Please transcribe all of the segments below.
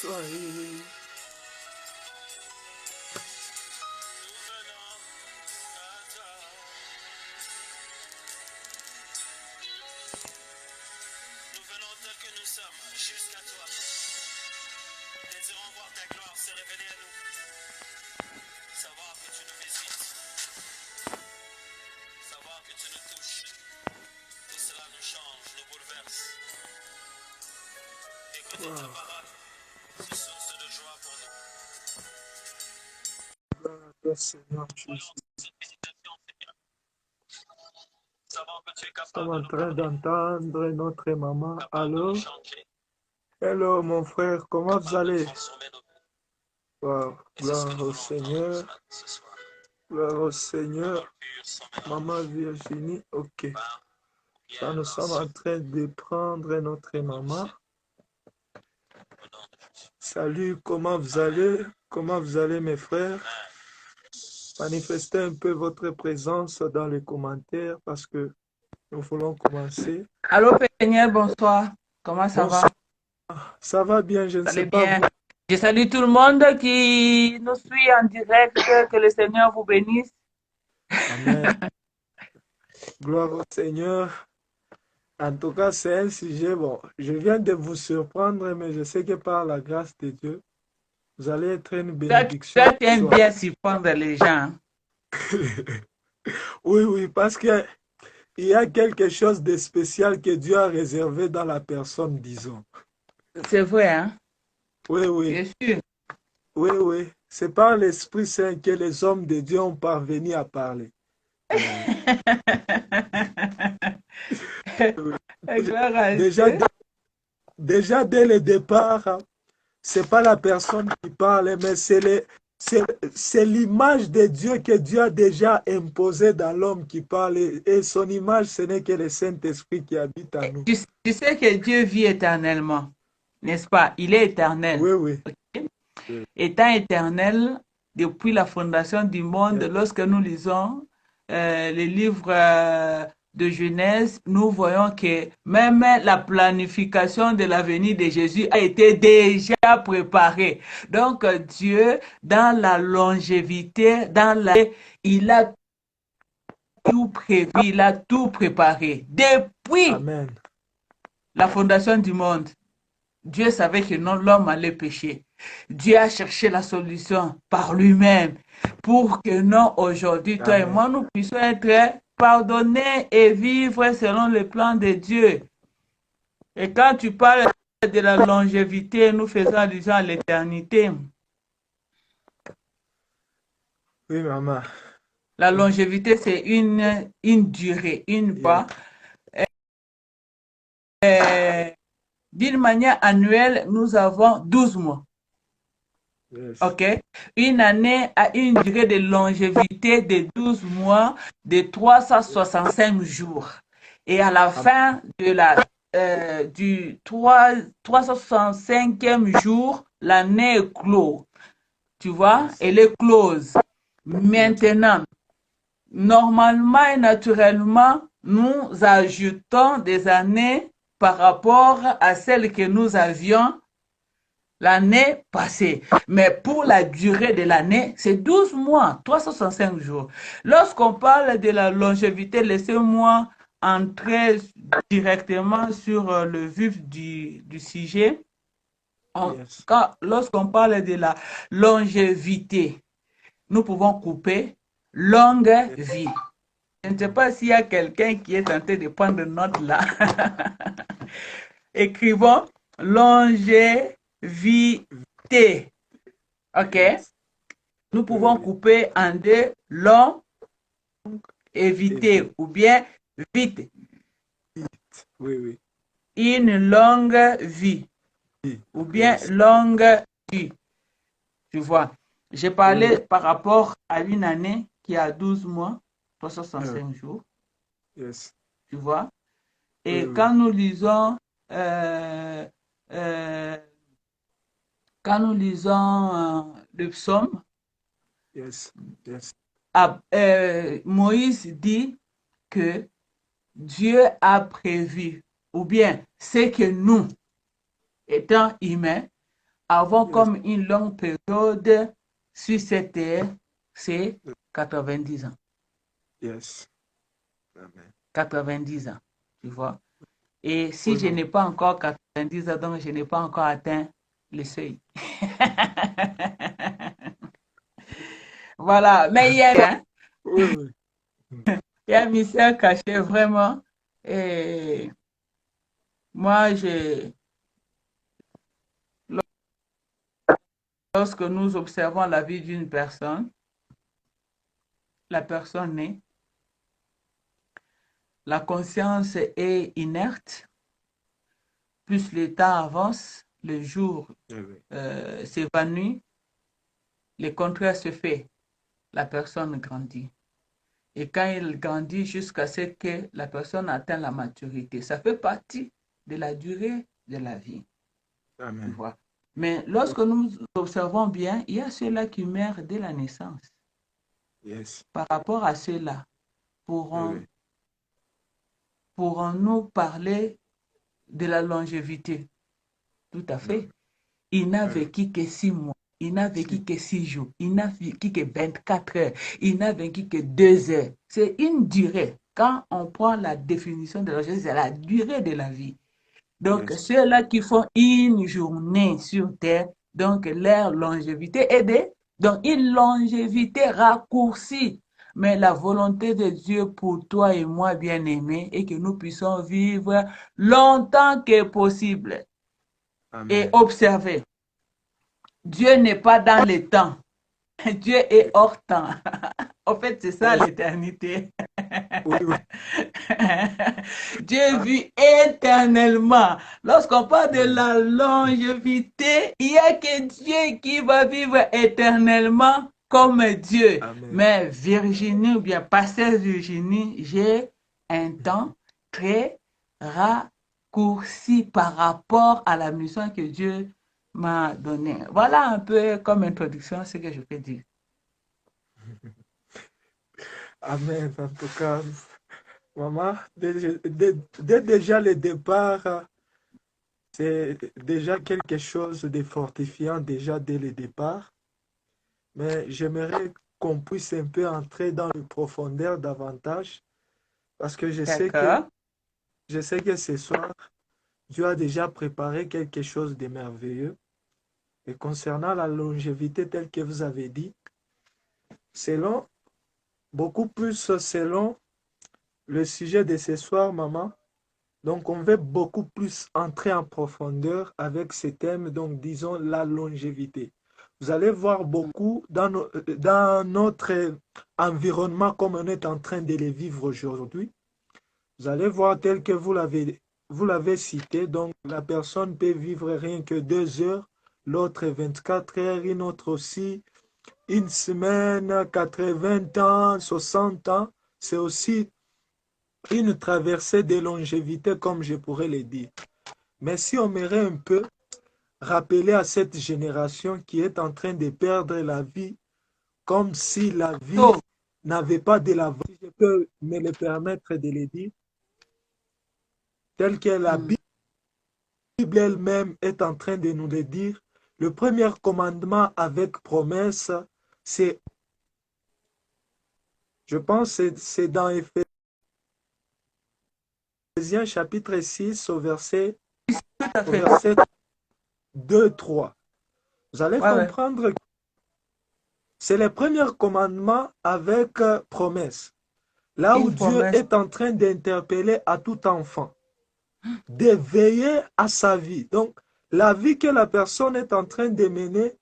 toi. Nous venons tel que nous sommes, jusqu'à toi. Désirons voir ta gloire se révéler à nous. Savoir que tu nous visites. Savoir que tu nous touches. Tout cela nous change, nous bouleverse. Écouter ta parole, c'est source de joie pour nous. Seigneur Jésus. Cette visitation, Seigneur. Savoir que tu es Nous capable sommes de en nous train parler, d'entendre notre maman. capable de Allô? nous changer, Hello, mon frère, comment vous capable de allez? transformer nos vies. Wow. Et c'est ce que Gloire nous au voulons entendre Seigneur. ce soir. Gloire au Parole Seigneur. pure, sans mélange, Maman Virginie, ok. par Là, bien nous sommes en train de prendre notre maman. au nom de Jésus. Salut, comment vous allez? Comment vous allez, mes frères? Manifestez un peu votre présence dans les commentaires parce que nous voulons commencer. Allô, Peignel, bonsoir. Comment ça va? Bonsoir. Ça va bien, je ne Vous sais allez pas bien? vous. Je salue tout le monde qui nous suit en direct. Que le Seigneur vous bénisse. Amen. Gloire au Seigneur. En tout cas, c'est un sujet, bon, je viens de vous surprendre, mais je sais que par la grâce de Dieu, vous allez être une bénédiction Toi, tu ce aimes soir. bien surprendre les gens. Oui, parce qu'il y a quelque chose de spécial que Dieu a réservé dans la personne, disons. C'est vrai, hein? Oui. Bien sûr. Oui. C'est par l'Esprit Saint que les hommes de Dieu ont parvenu à parler. Gloire à Déjà, Dieu. déjà dès le départ, c'est pas la personne qui parle, mais c'est l'image de Dieu que Dieu a déjà imposée dans l'homme qui parle. Et son image, ce n'est que le Saint-Esprit qui habite en nous. Tu sais que Dieu vit éternellement, n'est-ce pas? Il est éternel. Oui. Ok? Étant éternel, depuis la fondation du monde, Yes. lorsque nous lisons les livres de Genèse, nous voyons que même la planification de la venue de Jésus a été déjà préparée. Donc Dieu, dans la longévité, il a tout prévu, il a tout préparé. Depuis Amen. la fondation du monde, Dieu savait que non, l'homme allait pécher. Dieu a cherché la solution par lui-même pour que non, aujourd'hui, toi et Amen. moi, nous puissions être pardonnés et vivre selon le plan de Dieu. Et quand tu parles de la longévité, nous faisons allusion à l'éternité. Oui, maman. La longévité, c'est une durée, une voie. D'une manière annuelle, nous avons 12 mois. Yes. OK? Une année a une durée de longévité de 12 mois, de 365 jours. Et à la fin du 365e jour, l'année est close. Tu vois? Yes. Elle est close. Maintenant, normalement et naturellement, nous ajoutons des années par rapport à celles que nous avions l'année passée. Mais pour la durée de l'année, c'est 12 mois, 365 jours. Lorsqu'on parle de la longévité, laissez-moi entrer directement sur le vif du sujet. Yes. Lorsqu'on parle de la longévité, nous pouvons couper longue vie. Je ne sais pas s'il y a quelqu'un qui est tenté de prendre note là. Écrivons longévité. OK? Yes. Nous pouvons couper en deux, long, éviter, ou bien vite. Oui. Une longue vie, ou bien Yes. longue vie. Tu vois, j'ai parlé par rapport à une année qui a 12 mois, 365 jours. Yes. Tu vois? Et Oui. quand nous lisons, euh, euh, le psaume, Yes. Moïse dit que Dieu a prévu, ou bien c'est que nous, étant humains, avons Yes. comme une longue période sur cette terre, c'est 90 ans. Yes. Amen. 90 ans, tu vois. Et si Oui, je maman. n'ai pas encore 90 ans, donc je n'ai pas encore atteint le seuil. Voilà, mais Oui, oui. il y a un mystère caché vraiment. Et moi, lorsque nous observons la vie d'une personne, la personne est, la conscience est inerte, plus le temps avance, le jour Oui, oui. s'évanouit, le contraire se fait, la personne grandit. Et quand il grandit jusqu'à ce que la personne atteint la maturité, ça fait partie de la durée de la vie, tu Amen. vois. Mais lorsque nous observons bien, il y a ceux-là qui meurent dès la naissance. Yes. Par rapport à ceux-là, Oui, oui. pourrons-nous parler de la longévité? Tout à Non. fait. Il n'a Oui, oui. vécu que 6 mois. Il n'a Si. vécu que 6 jours. Il n'a vécu que 24 heures. Il n'a vécu que 2 heures. C'est une durée. Quand on prend la définition de la longévité, c'est la durée de la vie. Donc, Yes. ceux-là qui font une journée sur Terre, donc leur longévité est donc une longévité raccourcie. Mais la volonté de Dieu pour toi et moi, bien-aimés, est que nous puissions vivre longtemps que possible et Amen. observer. Dieu n'est pas dans le temps. Dieu est hors temps. En fait, c'est ça Yes. l'éternité. Oui, oui. Dieu Ah, vit éternellement. Lorsqu'on parle de oui, oui. la longévité, il n'y a que Dieu qui va vivre éternellement comme Dieu. Amen. Mais Virginie, ou bien Pasteur Virginie, j'ai un temps très raccourci par rapport à la mission que Dieu m'a donnée. Voilà un peu comme introduction ce que je peux dire. Amen. En tout cas, maman, dès déjà le départ, c'est déjà quelque chose de fortifiant déjà dès le départ. Mais j'aimerais qu'on puisse un peu entrer dans le profondeur davantage parce que D'accord? je sais que ce soir, Dieu a déjà préparé quelque chose de merveilleux. Et concernant la longévité telle que vous avez dit, selon, beaucoup plus selon le sujet de ce soir, maman, donc on veut beaucoup plus entrer en profondeur avec ce thème, donc disons la longévité. Vous allez voir beaucoup dans notre environnement comme on est en train de le vivre aujourd'hui. Vous allez voir tel que vous l'avez cité, donc la personne peut vivre rien que 2 heures, l'autre 24 heures, une autre aussi une semaine, 80 ans, 60 ans. C'est aussi une traversée de longévité, comme je pourrais le dire. Mais si on m'irait un peu rappeler à cette génération qui est en train de perdre la vie, comme si la vie Oh, n'avait pas de l'avant, si je peux me le permettre de le dire, tel que la hmm. Bible elle-même est en train de nous le dire, le premier commandement avec promesse, c'est, je pense, c'est dans Éphésiens chapitre 6 Tout à au fait. verset 2-3. Vous allez Ouais, ouais. comprendre que c'est le premier commandement avec promesse. Là où Une Dieu promesse. est en train d'interpeller à tout enfant, de veiller à sa vie. Donc, la vie que la personne est en train de mener,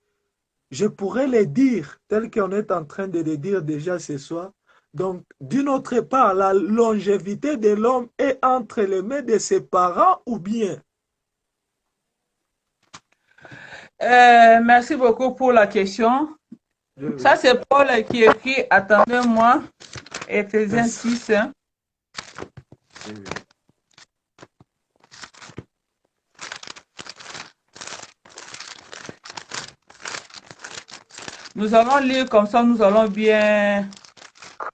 je pourrais le dire, tel qu'on est en train de le dire déjà ce soir. Donc, d'une autre part, la longévité de l'homme est entre les mains de ses parents ou bien. Merci beaucoup pour la question. Ça, Oui, c'est Paul qui écrit, attendez-moi, Éphésiens merci. 6. Hein. Oui, Nous allons lire comme ça, nous allons bien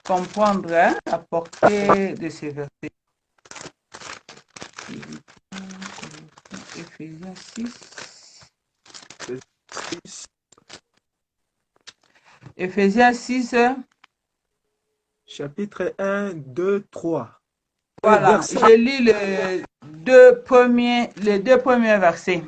comprendre hein, la portée de ces versets. Éphésiens 6. Éphésiens 6, chapitre 1, 2, 3. voilà, Verset. je lis les deux premiers versets.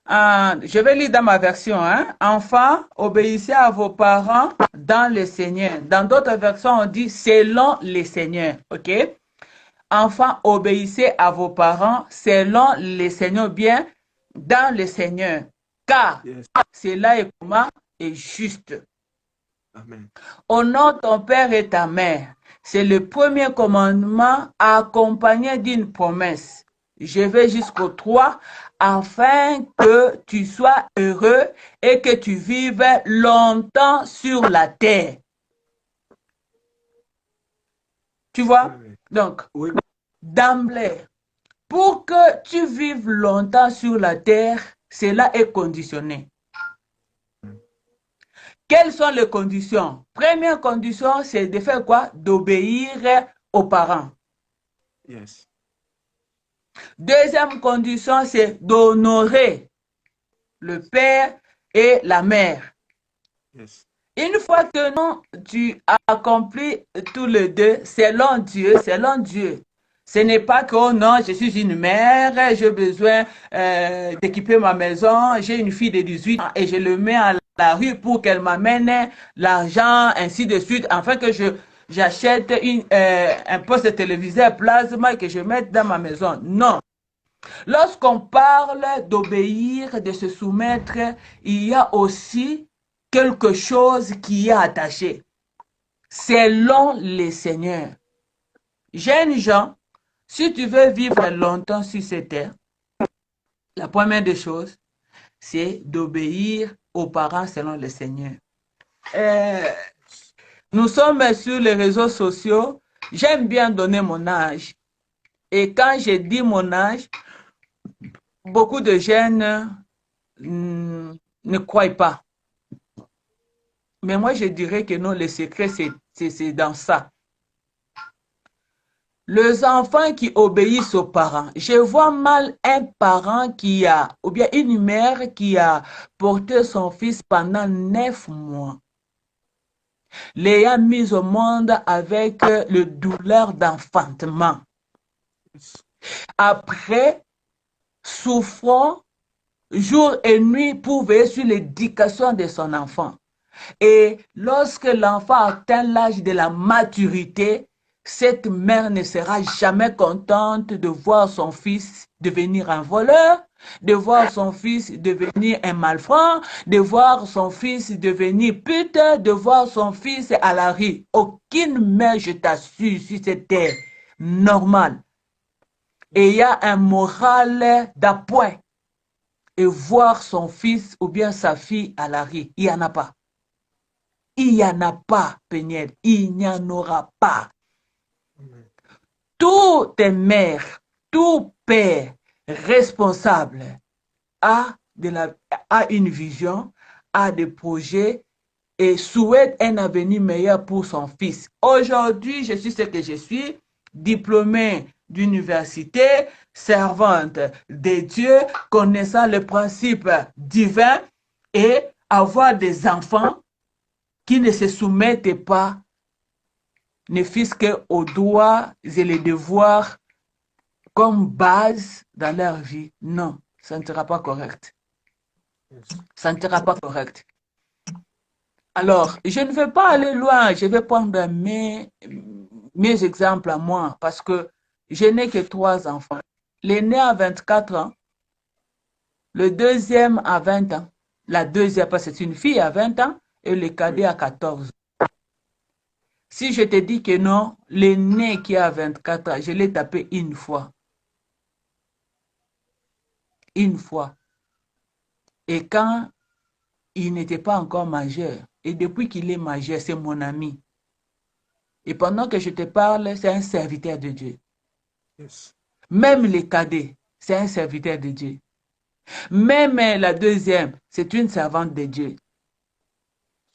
Je vais lire dans ma version. Hein. Enfants, obéissez à vos parents dans le Seigneur. Dans d'autres versions, on dit selon le Seigneur. OK? Enfants, obéissez à vos parents selon le Seigneur, bien dans le Seigneur. Car Yes. cela est comment? Est juste. Amen. Honore ton père et ta mère. C'est le premier commandement accompagné d'une promesse. Je vais jusqu'au 3 afin que tu sois heureux et que tu vives longtemps sur la terre. Tu vois? Oui, Donc, oui. d'emblée, pour que tu vives longtemps sur la terre, cela est conditionné. Quelles sont les conditions? Première condition, c'est de faire quoi? D'obéir aux parents. Yes. Deuxième condition, c'est d'honorer le père et la mère. Yes. Une fois que non, tu as accompli tous les deux, selon Dieu, selon Dieu. Ce n'est pas que, oh non, je suis une mère, j'ai besoin d'équiper ma maison, j'ai une fille de 18 ans et je le mets à la rue pour qu'elle m'amène l'argent, ainsi de suite, afin que j'achète un poste téléviseur plasma et que je mette dans ma maison. Non. Lorsqu'on parle d'obéir, de se soumettre, il y a aussi quelque chose qui est attaché. Selon les seigneurs. Jeunes gens, si tu veux vivre longtemps sur cette terre, la première des choses, c'est d'obéir aux parents selon le Seigneur. Nous sommes sur les réseaux sociaux. J'aime bien donner mon âge. Et quand je dis mon âge, beaucoup de jeunes ne croient pas. Mais moi, je dirais que non, le secret, c'est dans ça. Les enfants qui obéissent aux parents. Je vois mal un parent qui a, ou bien une mère qui a porté son fils pendant 9 mois, l'ayant mis au monde avec le douleur d'enfantement. Après, souffrant jour et nuit pour veiller sur l'éducation de son enfant. Et lorsque l'enfant atteint l'âge de la maturité, cette mère ne sera jamais contente de voir son fils devenir un voleur, de voir son fils devenir un malfrat, de voir son fils devenir pute, de voir son fils à la rue. Aucune mère, je t'assure, sur cette terre normale, ayant un moral d'appoint et voir son fils ou bien sa fille à la rue. Il n'y en a pas. Il n'y en a pas, Peniel. Il n'y en aura pas. Toute mère, tout père responsable a une vision, a des projets et souhaite un avenir meilleur pour son fils. Aujourd'hui, je suis ce que je suis, diplômée d'université, servante de Dieu, connaissant le principe divin et avoir des enfants qui ne se soumettent pas, ne fût-ce qu'aux droits et les devoirs comme base dans leur vie. Non, ça ne sera pas correct. Ça ne sera pas correct. Alors, je ne vais pas aller loin, je vais prendre mes exemples à moi parce que je n'ai que 3 enfants. L'aîné a 24 ans, le deuxième a 20 ans, la deuxième, parce que c'est une fille à 20 ans, et le cadet à 14 ans. Si je te dis que non, l'aîné qui a 24 ans, je l'ai tapé une fois. Une fois. Et quand il n'était pas encore majeur, et depuis qu'il est majeur, c'est mon ami. Et pendant que je te parle, c'est un serviteur de Dieu. Yes. Même les cadets, c'est un serviteur de Dieu. Même la deuxième, c'est une servante de Dieu.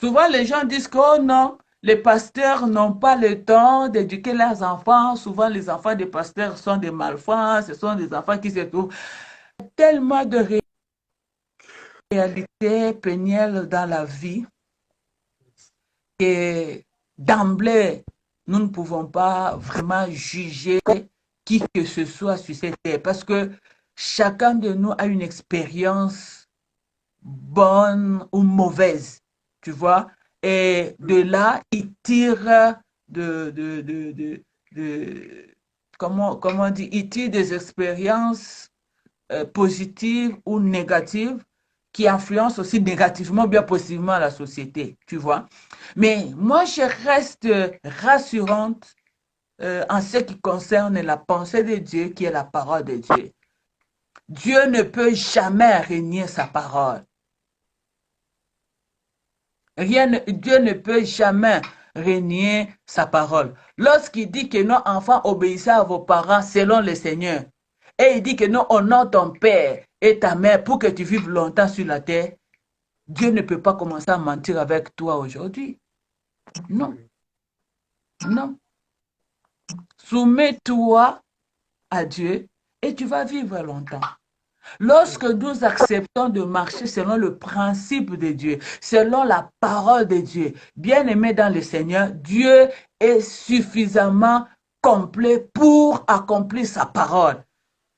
Souvent, les gens disent que oh non, les pasteurs n'ont pas le temps d'éduquer leurs enfants. Souvent, les enfants des pasteurs sont des malfrats, ce sont des enfants qui se trouvent tellement de réalité pénible dans la vie et d'emblée, nous ne pouvons pas vraiment juger qui que ce soit sur cette terre parce que chacun de nous a une expérience bonne ou mauvaise, tu vois. Et de là, il tire de comment on dit, il tire des expériences positives ou négatives qui influencent aussi négativement, bien positivement la société, tu vois. Mais moi, je reste rassurante en ce qui concerne la pensée de Dieu, qui est la parole de Dieu. Dieu ne peut jamais renier sa parole. Dieu ne peut jamais renier sa parole. Lorsqu'il dit que nos enfants obéissez à vos parents selon le Seigneur, et il dit que non, honore ton père et ta mère pour que tu vives longtemps sur la terre, Dieu ne peut pas commencer à mentir avec toi aujourd'hui. Non, non. Soumets-toi à Dieu et tu vas vivre longtemps. Lorsque nous acceptons de marcher selon le principe de Dieu, selon la parole de Dieu, bien aimé dans le Seigneur, Dieu est suffisamment complet pour accomplir sa parole.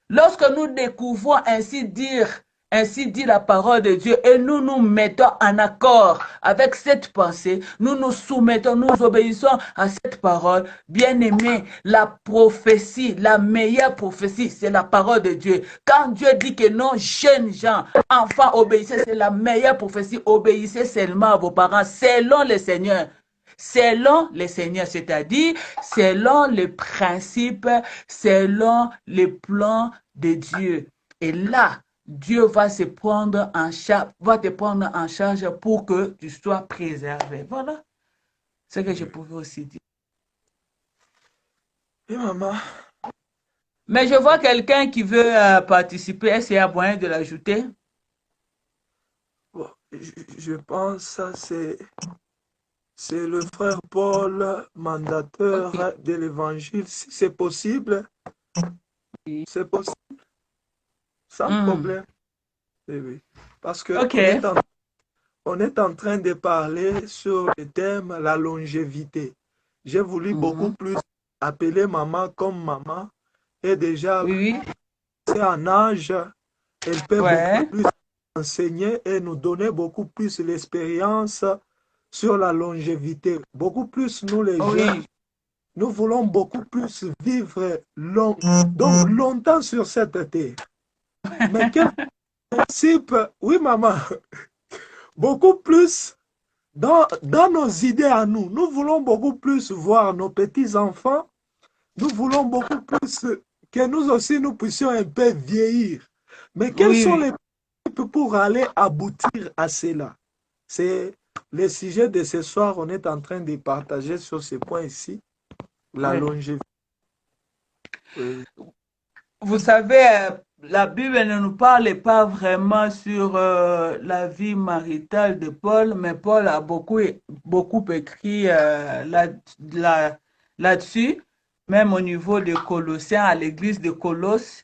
Lorsque nous découvrons ainsi dit la parole de Dieu et nous nous mettons en accord avec cette pensée, nous nous soumettons, nous obéissons à cette parole, bien aimé, la prophétie, la meilleure prophétie, c'est la parole de Dieu. Quand Dieu dit que non, jeunes gens, enfants, obéissez, c'est la meilleure prophétie, obéissez seulement à vos parents, selon le Seigneur. Selon les seigneurs, c'est-à-dire selon les principes, selon les plans de Dieu. Et là, Dieu va se prendre en charge, va te prendre en charge pour que tu sois préservé. Voilà ce que je pouvais aussi dire. Et maman, Mais je vois quelqu'un qui veut participer. Est-ce qu'il y a moyen de l'ajouter? bon, je pense que ça c'est le frère Paul, Ok. mandateur de l'évangile. Si c'est possible, c'est possible, sans Hmm. problème. Oui, oui. Parce que Ok. on est en train de parler sur le thème la longévité. J'ai voulu beaucoup Mhm. plus appeler maman comme maman. Et déjà, Oui, oui. c'est en âge, elle peut beaucoup Ouais. plus enseigner et nous donner beaucoup plus l'expérience sur la longévité. Beaucoup plus, nous les jeunes, Oui. nous voulons beaucoup plus vivre donc longtemps sur cette terre. Mais quel principe, oui maman, beaucoup plus dans nos idées à nous. Nous voulons beaucoup plus voir nos petits-enfants. Nous voulons beaucoup plus que nous aussi, nous puissions un peu vieillir. Mais quels Oui, sont oui. les principes pour aller aboutir à cela? C'est le sujet de ce soir. On est en train de partager sur ce point ici, la Oui. longévité. Oui, Vous savez, la Bible ne nous parle pas vraiment sur la vie maritale de Paul, mais Paul a beaucoup écrit là-dessus, même au niveau des Colossiens, à l'église de Colosse.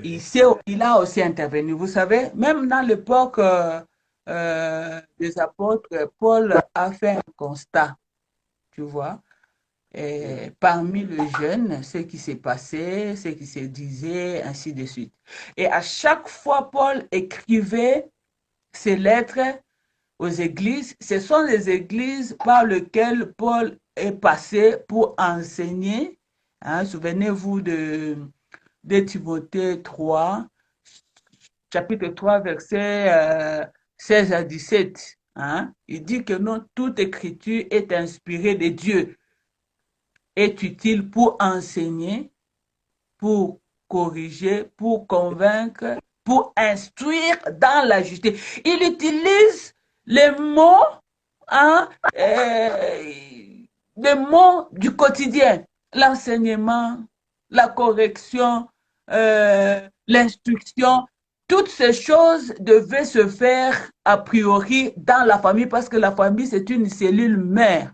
Il a aussi intervenu. Vous savez, même dans l'époque des apôtres, Paul a fait un constat, tu vois. Et parmi les jeunes, ce qui s'est passé, ce qui se disait, ainsi de suite. Et à chaque fois, Paul écrivait ses lettres aux églises. Ce sont les églises par lesquelles Paul est passé pour enseigner. Hein, souvenez-vous de Timothée 3, chapitre 3, versets 16 à 17. Hein. Il dit que non, toute écriture est inspirée de Dieu, est utile pour enseigner, pour corriger, pour convaincre, pour instruire dans la justice. Il utilise les mots, hein, les mots du quotidien, l'enseignement, la correction, l'instruction. Toutes ces choses devaient se faire a priori dans la famille parce que la famille, c'est une cellule mère.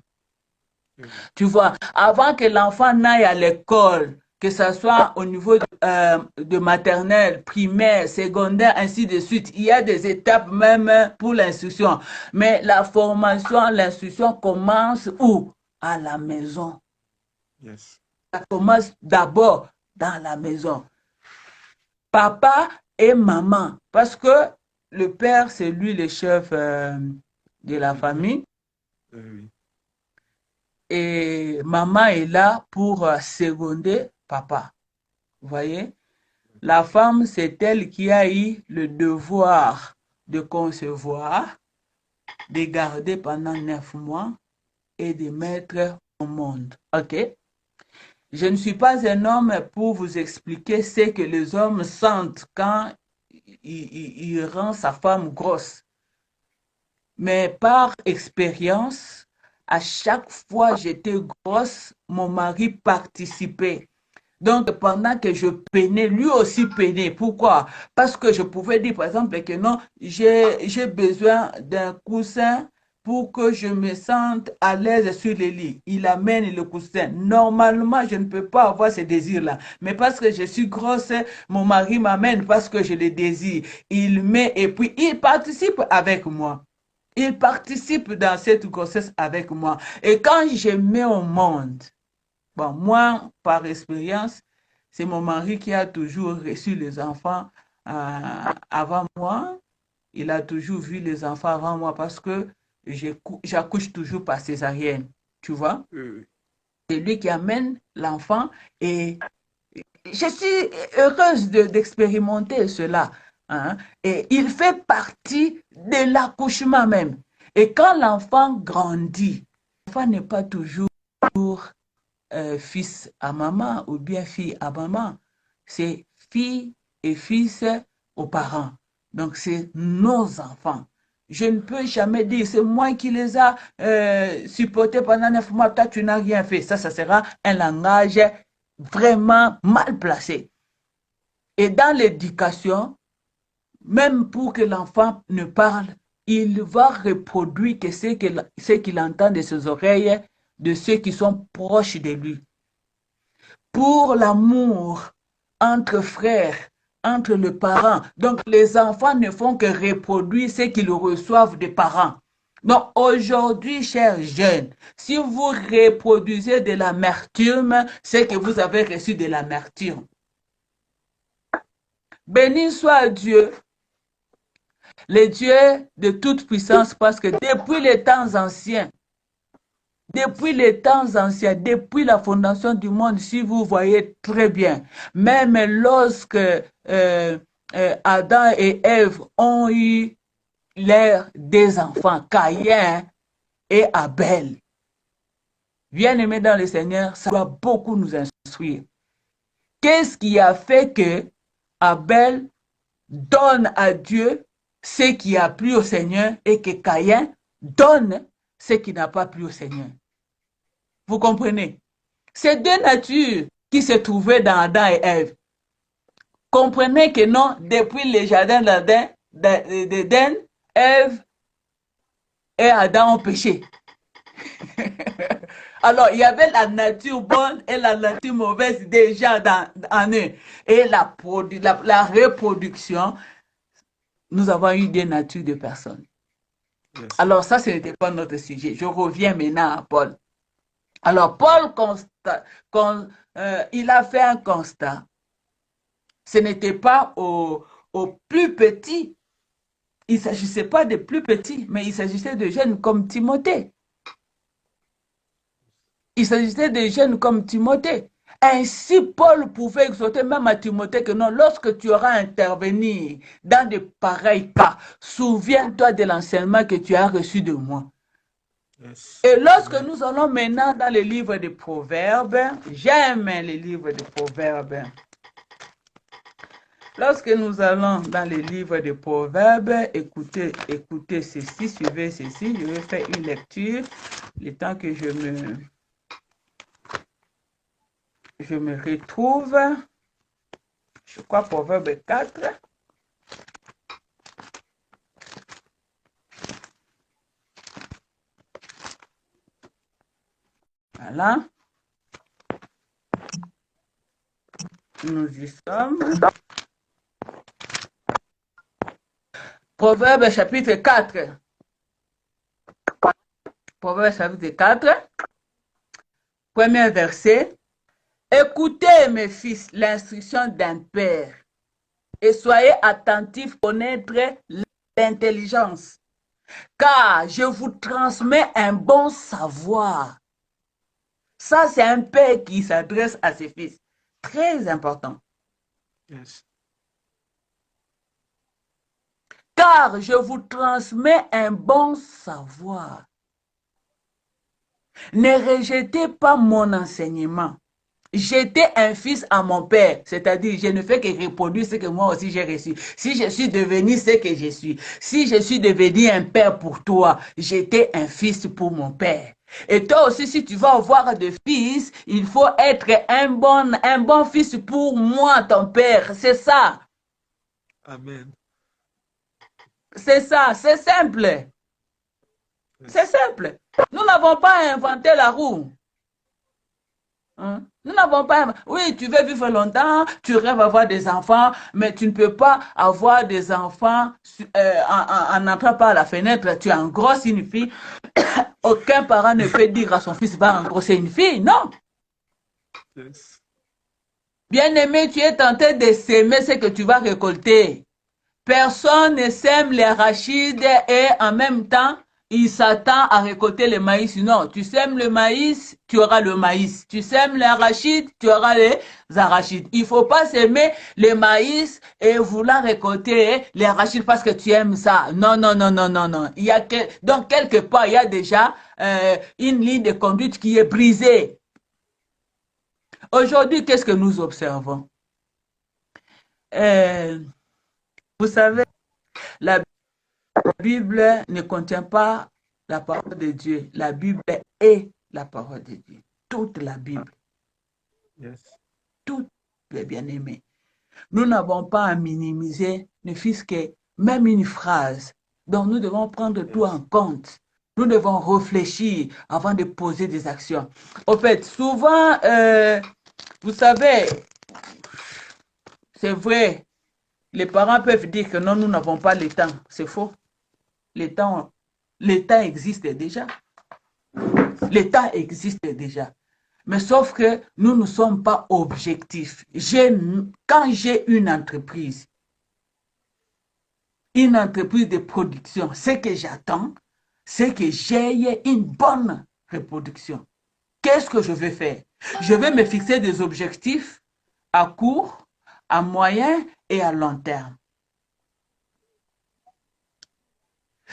Tu vois, avant que l'enfant n'aille à l'école, que ce soit au niveau de maternelle, primaire, secondaire, ainsi de suite. Il y a des étapes même pour l'instruction. Mais la formation, l'instruction commence où? À la maison. Yes. Ça commence d'abord dans la maison. Papa et maman, parce que le père, c'est lui le chef de la famille. Oui. Et maman est là pour seconder papa. Vous voyez? La femme, c'est elle qui a eu le devoir de concevoir, de garder pendant 9 mois et de mettre au monde. OK? Je ne suis pas un homme pour vous expliquer ce que les hommes sentent quand il rend sa femme grosse. Mais par expérience, à chaque fois que j'étais grosse, mon mari participait. Donc, pendant que je peinais, lui aussi peinait. Pourquoi? Parce que je pouvais dire, par exemple, que non, j'ai besoin d'un coussin pour que je me sente à l'aise sur le lit. Il amène le coussin. Normalement, je ne peux pas avoir ce désir-là. Mais parce que je suis grosse, mon mari m'amène parce que je le désire. Il met et puis il participe avec moi. Il participe dans cette grossesse avec moi. Et quand je mets au monde, bon, moi, par expérience, c'est mon mari qui a toujours reçu les enfants avant moi. Il a toujours vu les enfants avant moi parce que j'accouche toujours par césarienne. Tu vois? Oui. C'est lui qui amène l'enfant et je suis heureuse d'expérimenter cela. Hein. Et il fait partie de l'accouchement même. Et quand l'enfant grandit, l'enfant n'est pas toujours fils à maman ou bien fille à maman. C'est fille et fils aux parents. Donc, c'est nos enfants. Je ne peux jamais dire, c'est moi qui les a supportés pendant 9 mois, toi tu n'as rien fait. Ça sera un langage vraiment mal placé. Et dans l'éducation, même pour que l'enfant ne parle, il va reproduire ce qu'il entend de ses oreilles, de ceux qui sont proches de lui. Pour l'amour entre frères, entre les parents. Donc, les enfants ne font que reproduire ce qu'ils reçoivent des parents. Donc, aujourd'hui, chers jeunes, si vous reproduisez de l'amertume, c'est que vous avez reçu de l'amertume. Béni soit Dieu, le Dieu de toute puissance, parce que depuis les temps anciens, depuis la fondation du monde, si vous voyez très bien, même lorsque Adam et Ève ont eu des enfants, Caïn et Abel, bien-aimés dans le Seigneur, ça doit beaucoup nous instruire. Qu'est-ce qui a fait que Abel donne à Dieu ce qui a plu au Seigneur et que Caïn donne ce qui n'a pas plu au Seigneur? Vous comprenez? C'est deux natures qui se trouvaient dans Adam et Ève. Comprenez que non, depuis le jardin d'Éden, Ève et Adam ont péché. Alors, il y avait la nature bonne et la nature mauvaise déjà en eux. Et la reproduction, nous avons eu des natures de personnes. Yes. Alors, ça, ce n'était pas notre sujet. Je reviens maintenant à Paul. Alors, Paul, il a fait un constat. Ce n'était pas aux plus petits. Il ne s'agissait pas des plus petits, mais il s'agissait de jeunes comme Timothée. Il s'agissait de jeunes comme Timothée. Ainsi, Paul pouvait exhorter même à Timothée que non, lorsque tu auras intervenu dans de pareils cas, souviens-toi de l'enseignement que tu as reçu de moi. Yes. Et lorsque nous allons maintenant dans le livre des Proverbes, j'aime les livres des Proverbes. Lorsque nous allons dans le livre des Proverbes, écoutez ceci, suivez ceci. Je vais faire une lecture, le temps que je me retrouve. Je crois Proverbe 4. Voilà. Nous y sommes. Proverbe chapitre 4. Proverbe chapitre 4. Premier verset. Écoutez, mes fils, l'instruction d'un père et soyez attentifs à connaître l'intelligence, car je vous transmets un bon savoir. Ça, c'est un père qui s'adresse à ses fils. Très important. Yes. Car je vous transmets un bon savoir. Ne rejetez pas mon enseignement. J'étais un fils à mon père, c'est-à-dire je ne fais que reproduire ce que moi aussi j'ai reçu. Si je suis devenu ce que je suis, si je suis devenu un père pour toi, j'étais un fils pour mon père. Et toi aussi, si tu vas avoir des fils, il faut être un bon fils pour moi, ton père. C'est ça. Amen. C'est ça. C'est simple. C'est simple. Nous n'avons pas inventé la roue. Hein? Nous n'avons pas... Oui, tu veux vivre longtemps, tu rêves d'avoir des enfants, mais tu ne peux pas avoir des enfants en entrant par la fenêtre. Tu engrosses une fille. Aucun parent ne peut dire à son fils va engrosser une fille. Non. Yes. Bien-aimé, tu es tenté de s'aimer ce que tu vas récolter. Personne ne sème les arachides et en même temps, il s'attend à récolter le maïs. Non, tu sèmes le maïs, tu auras le maïs. Tu sèmes les arachides, tu auras les arachides. Il ne faut pas s'aimer le maïs et vouloir récolter les arachides parce que tu aimes ça. Non, non, non, non, non, non. Donc, quelque part, il y a déjà une ligne de conduite qui est brisée. Aujourd'hui, qu'est-ce que nous observons? Vous savez, la Bible ne contient pas la parole de Dieu. La Bible est la parole de Dieu. Toute la Bible. Yes. Tout, les bien-aimés. Nous n'avons pas à minimiser, ne fût-ce que même une phrase. Donc nous devons prendre tout en compte. Nous devons réfléchir avant de poser des actions. Au fait, souvent, vous savez, c'est vrai, les parents peuvent dire que non, nous n'avons pas le temps. C'est faux. Le temps existe déjà. Le temps existe déjà. Mais sauf que nous ne sommes pas objectifs. Quand j'ai une entreprise de production, ce que j'attends, c'est que j'ai une bonne reproduction. Qu'est-ce que je vais faire? Je vais me fixer des objectifs à court, à moyen et à long terme.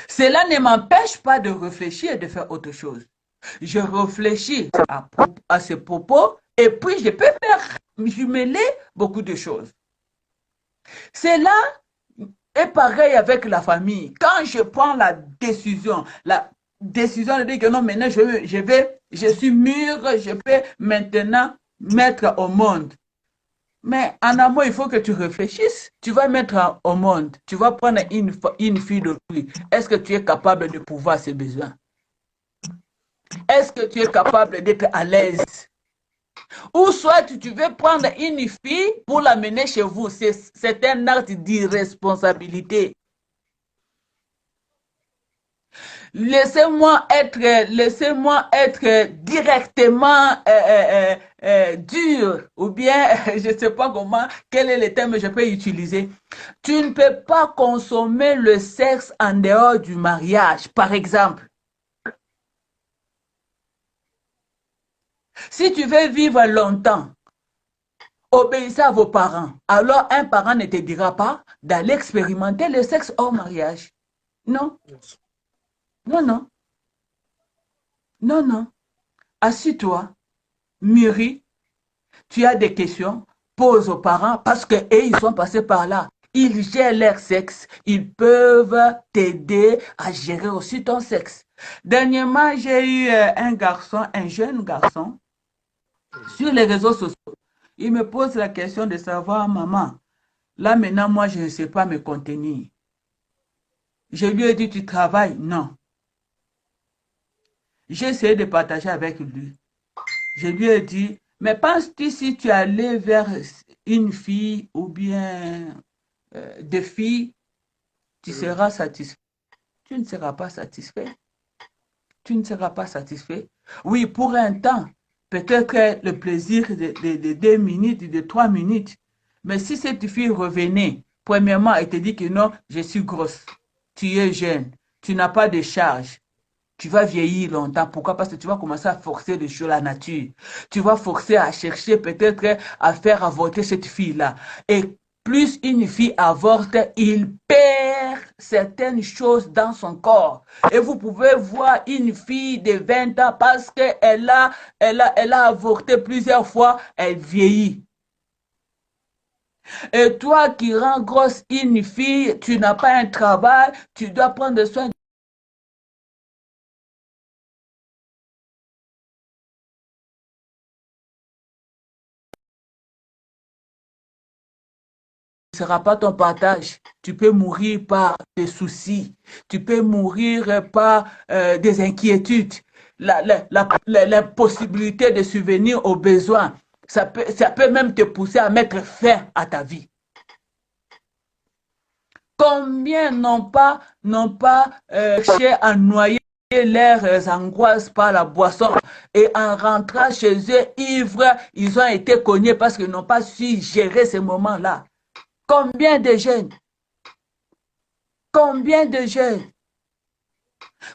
Cela ne m'empêche pas de réfléchir et de faire autre chose. Je réfléchis à ce propos et puis je peux faire jumeler beaucoup de choses. Cela est pareil avec la famille. Quand je prends la décision de dire que non, maintenant je suis mûr, je peux maintenant mettre au monde. Mais en amont, il faut que tu réfléchisses. Tu vas mettre au monde. Tu vas prendre une fille d'autrui. Est-ce que tu es capable de pouvoir ses besoins? Est-ce que tu es capable d'être à l'aise? Ou soit tu veux prendre une fille pour l'amener chez vous. C'est un acte d'irresponsabilité. Laissez-moi être directement dur, ou bien, je ne sais pas comment, quel est le terme que je peux utiliser. Tu ne peux pas consommer le sexe en dehors du mariage, par exemple. Si tu veux vivre longtemps, obéissez à vos parents. Alors, un parent ne te dira pas d'aller expérimenter le sexe hors mariage. Non. Yes. Non, non. Non, non. Assis-toi, mûris. Tu as des questions, pose aux parents parce qu'eux, ils sont passés par là. Ils gèrent leur sexe. Ils peuvent t'aider à gérer aussi ton sexe. Dernièrement, j'ai eu un jeune garçon, sur les réseaux sociaux. Il me pose la question de savoir, maman, là maintenant, moi, je ne sais pas me contenir. Je lui ai dit, tu travailles? Non. J'ai essayé de partager avec lui. Je lui ai dit, Mais penses-tu si tu allais vers une fille ou bien deux filles, tu seras satisfait? Tu ne seras pas satisfait. Tu ne seras pas satisfait. Oui, pour un temps, peut-être que le plaisir de 2 minutes, de 3 minutes. Mais si cette fille revenait, premièrement, elle te dit que non, je suis grosse, tu es jeune, tu n'as pas de charge, tu vas vieillir longtemps. Pourquoi? Parce que tu vas commencer à forcer les choses, la nature. Tu vas forcer à chercher peut-être à faire avorter cette fille-là. Et plus une fille avorte, il perd certaines choses dans son corps. Et vous pouvez voir une fille de 20 ans parce qu'elle a avorté plusieurs fois, elle vieillit. Et toi qui rends grosse une fille, tu n'as pas un travail, tu dois prendre soin ne sera pas ton partage. Tu peux mourir par des soucis. Tu peux mourir par des inquiétudes. L'impossibilité de subvenir aux besoins. Ça peut même te pousser à mettre fin à ta vie. Combien n'ont pas cherché à noyer leurs angoisses par la boisson et en rentrant chez eux ivres, ils ont été cognés parce qu'ils n'ont pas su gérer ces moments-là. Combien de jeunes? Combien de jeunes?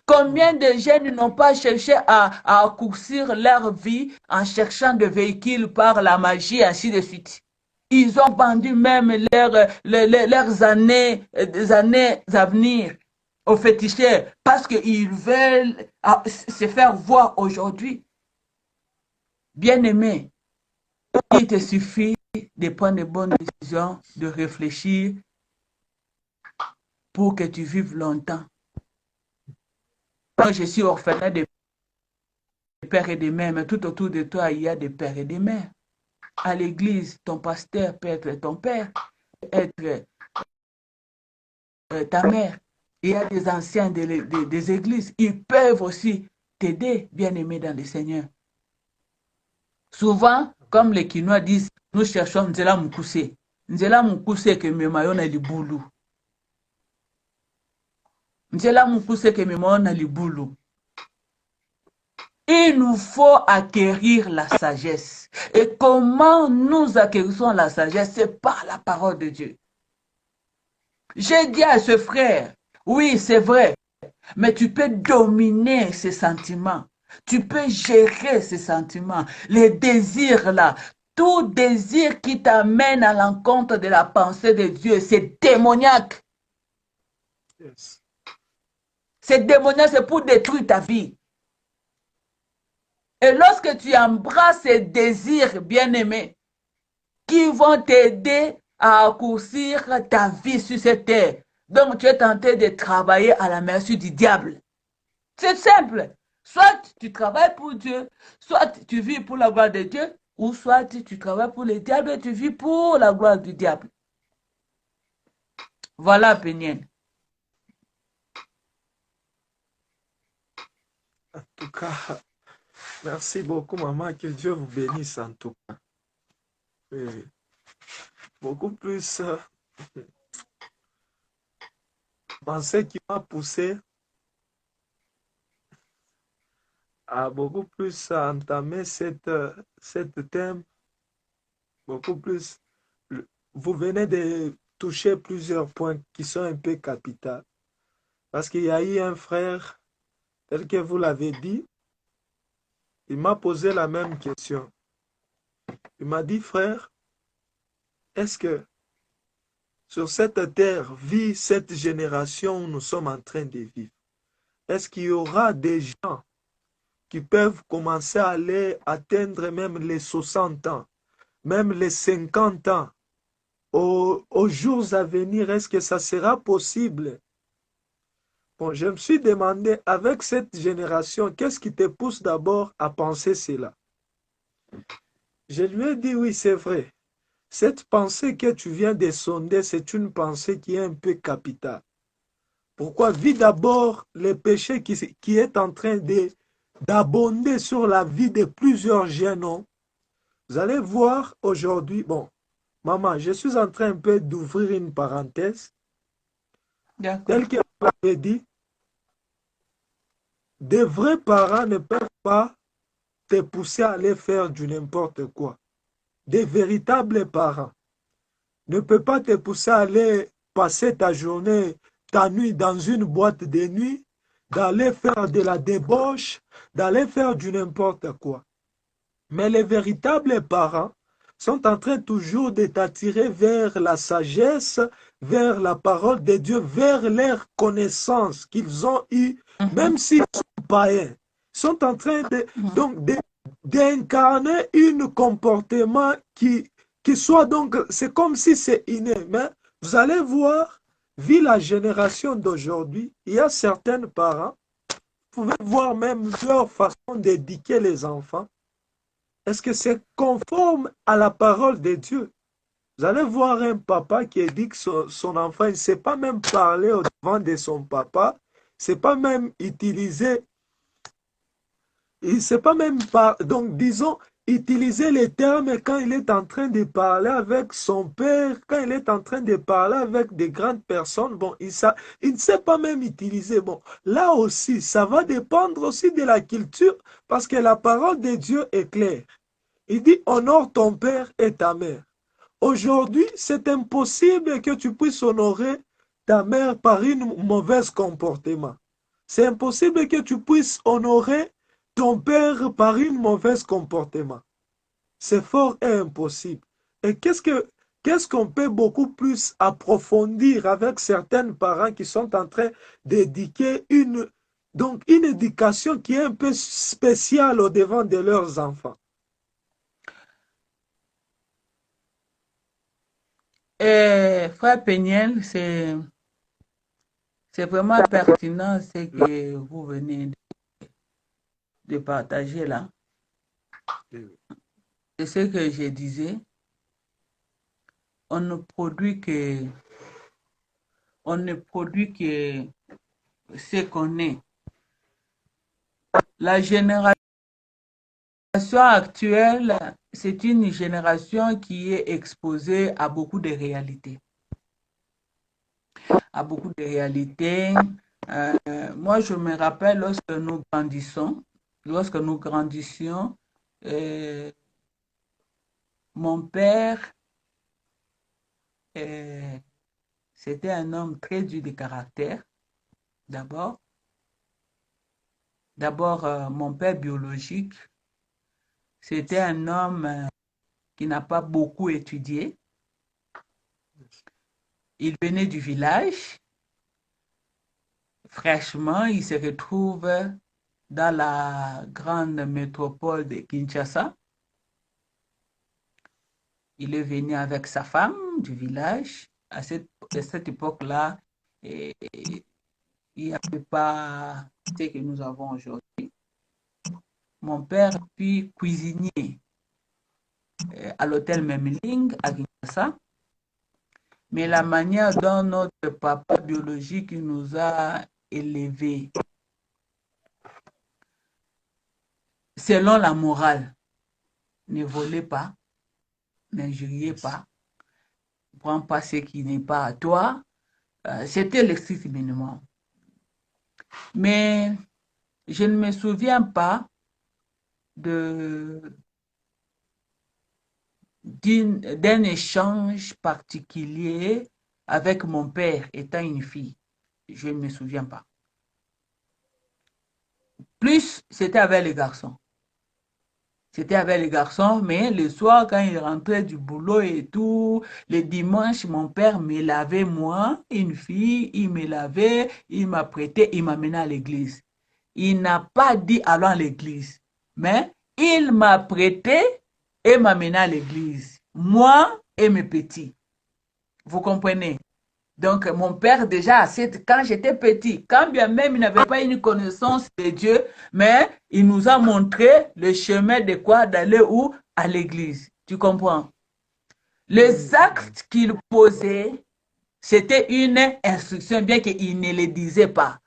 Combien de jeunes n'ont pas cherché à raccourcir leur vie en cherchant des véhicules par la magie, ainsi de suite? Ils ont vendu même leurs années, des années à venir aux féticheurs parce qu'ils veulent se faire voir aujourd'hui. Bien-aimé, il te suffit de prendre de bonnes décisions, de réfléchir pour que tu vives longtemps. Moi, je suis orphelin de pères et de mères, mais tout autour de toi, il y a des pères et des mères. À l'église, ton pasteur peut être ton père, peut être ta mère. Il y a des anciens des églises. Ils peuvent aussi t'aider, bien-aimé dans le Seigneur. Souvent, comme les Quinois disent, nous cherchons Nzela Mukuse. Nzela Mukuse que me mayon na libulu. Nzela Mukuse que me mayon na libulu. Il nous faut acquérir la sagesse. Et comment nous acquérissons la sagesse? C'est par la parole de Dieu. J'ai dit à ce frère, oui, c'est vrai, mais tu peux dominer ces sentiments. Tu peux gérer ces sentiments. Les désirs là, tout désir qui t'amène à l'encontre de la pensée de Dieu, c'est démoniaque. Yes. C'est démoniaque, c'est pour détruire ta vie. Et lorsque tu embrasses ces désirs bien-aimés qui vont t'aider à raccourcir ta vie sur cette terre, donc tu es tenté de travailler à la merci du diable. C'est simple. Soit tu travailles pour Dieu, soit tu vis pour la gloire de Dieu, ou soit tu travailles pour le diable et tu vis pour la gloire du diable. Voilà, Pénienne. En tout cas, merci beaucoup, maman. Que Dieu vous bénisse en tout cas. Et beaucoup plus, pensée qui m'a poussé à beaucoup plus entamer cette thème, beaucoup plus. Vous venez de toucher plusieurs points qui sont un peu capitaux. Parce qu'il y a eu un frère, tel que vous l'avez dit, il m'a posé la même question. Il m'a dit, frère, est-ce que sur cette terre vit cette génération où nous sommes en train de vivre? Est-ce qu'il y aura des gens qui peuvent commencer à aller atteindre même les 60 ans, même les 50 ans, aux jours à venir? Est-ce que ça sera possible? Bon, je me suis demandé, avec cette génération, qu'est-ce qui te pousse d'abord à penser cela? Je lui ai dit, oui, c'est vrai. Cette pensée que tu viens de sonder, c'est une pensée qui est un peu capitale. Pourquoi? Vis d'abord le péché qui est en train d'abonder sur la vie de plusieurs jeunes hommes. Vous allez voir aujourd'hui, bon, maman, je suis en train un peu d'ouvrir une parenthèse, D'accord. tel que vous l'avez dit, des vrais parents ne peuvent pas te pousser à aller faire du n'importe quoi. Des véritables parents ne peuvent pas te pousser à aller passer ta journée, ta nuit dans une boîte de nuit, d'aller faire de la débauche, d'aller faire du n'importe quoi. Mais les véritables parents sont en train toujours de t'attirer vers la sagesse, vers la parole de Dieu, vers leur connaissance qu'ils ont eue, Mhm, même s'ils sont païens. Ils sont en train mhm. donc, d'incarner un comportement qui soit donc, c'est comme si c'est inné. Mais vous allez voir, vu la génération d'aujourd'hui, il y a certains parents, vous pouvez voir même leur façon d'éduquer les enfants. Est-ce que c'est conforme à la parole de Dieu? Vous allez voir un papa qui dit que son enfant, il ne sait pas même parler au devant de son papa, il ne sait pas même utiliser, il ne sait pas même pas, donc disons, utiliser les termes quand il est en train de parler avec son père, quand il est en train de parler avec des grandes personnes, bon, il ne sait pas même utiliser. Bon, là aussi, ça va dépendre aussi de la culture, parce que la parole de Dieu est claire. Il dit, honore ton père et ta mère. Aujourd'hui, c'est impossible que tu puisses honorer ta mère par un mauvais comportement. C'est impossible que tu puisses honorer ton père par un mauvais comportement. C'est fort et impossible. Et qu'est-ce qu'on peut beaucoup plus approfondir avec certains parents qui sont en train d'éduquer donc une éducation qui est un peu spéciale au devant de leurs enfants. Et frère Péniel, c'est vraiment pertinent ce que vous venez de partager là. C'est ce que je disais. On ne produit que, on ne produit que ce qu'on est. La génération actuelle, c'est une génération qui est exposée à beaucoup de réalités. À beaucoup de réalités. Moi, je me rappelle lorsque nous grandissions, euh, mon père, euh, c'était un homme très dur de caractère, d'abord. D'abord, mon père biologique, c'était un homme qui n'a pas beaucoup étudié. Il venait du village. Fraîchement, il se retrouve dans la grande métropole de Kinshasa. Il est venu avec sa femme du village. À cette époque-là, il n'y avait pas ce que nous avons aujourd'hui. Mon père puis cuisinier à l'hôtel Memling à Kinshasa. Mais la manière dont notre papa biologique nous a élevés, selon la morale, ne volez pas, n'injuriez pas, ne prends pas ce qui n'est pas à toi, c'était le strict minimum. Mais je ne me souviens pas de d'un échange particulier avec mon père étant une fille. Je ne me souviens pas. Plus, c'était avec les garçons. C'était avec les garçons, mais le soir, quand il rentrait du boulot et tout, le dimanche, mon père me lavait, moi, une fille, il me lavait, il m'apprêtait, il m'amenait à l'église. Il n'a pas dit allons à l'église, mais il m'apprêtait et m'amenait à l'église. Moi et mes petits. Vous comprenez? Donc, mon père, déjà, quand j'étais petit, quand bien même il n'avait pas une connaissance de Dieu, mais il nous a montré le chemin de quoi d'aller où? À l'église. Tu comprends? Les actes qu'il posait, c'était une instruction, bien qu'il ne le disait pas.